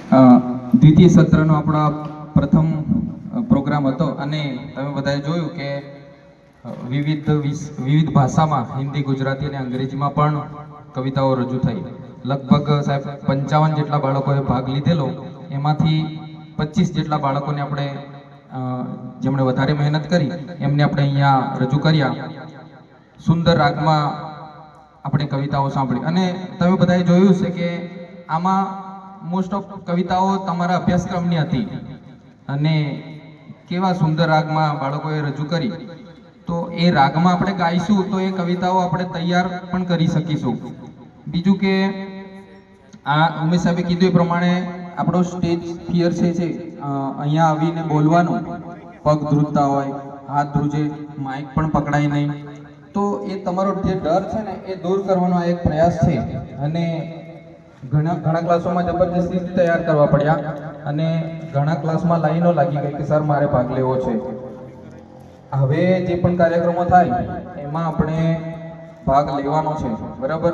દ્વિતીય સત્રનો આપણો પ્રથમ પ્રોગ્રામ હતો અને તમે બધાએ જોયું કે વિવિધ ભાષામાં હિન્દી, ગુજરાતી અને અંગ્રેજીમાં પણ કવિતાઓ રજૂ થઈ. લગભગ સાહેબ 55 જેટલા બાળકોએ ભાગ લીધેલો. એમાંથી 25 જેટલા બાળકોને આપણે જેમણે વધારે મહેનત કરી એમને આપણે અહીંયા રજૂ કર્યા. સુંદર રાગમાં આપણે કવિતાઓ સાંભળી અને તમે બધાએ જોયું છે કે આમાં મોસ્ટ ઓફ કવિતાઓ તમારા અભ્યાસક્રમની હતી અને કેવા સુંદર રાગમાં બાળકોએ રજૂ કરી. તો એ રાગમાં આપણે ગાઈશું તો એ કવિતાઓ આપણે તૈયાર પણ કરી શકીશું. બીજું કે આ ઉમેશ સાહેબે કીધું એ પ્રમાણે આપણો સ્ટેજ ફિયર છે અહીંયા આવીને બોલવાનું, પગ ધ્રુજતા હોય, હાથ ધ્રુજે, માઇક પણ પકડાય નહીં. તો એ તમારો જે ડર છે ને એ દૂર કરવાનો આ એક પ્રયાસ છે અને ઘણા ક્લાસોમાં જબરજસ્તી તૈયાર કરવા પડ્યા અને ઘણા ક્લાસમાં લાઈનો લાગી ગઈ કે સર મારે ભાગ લેવો છે. હવે જે પણ કાર્યક્રમો થાય એમાં આપણે ભાગ લેવાનો છે, બરાબર.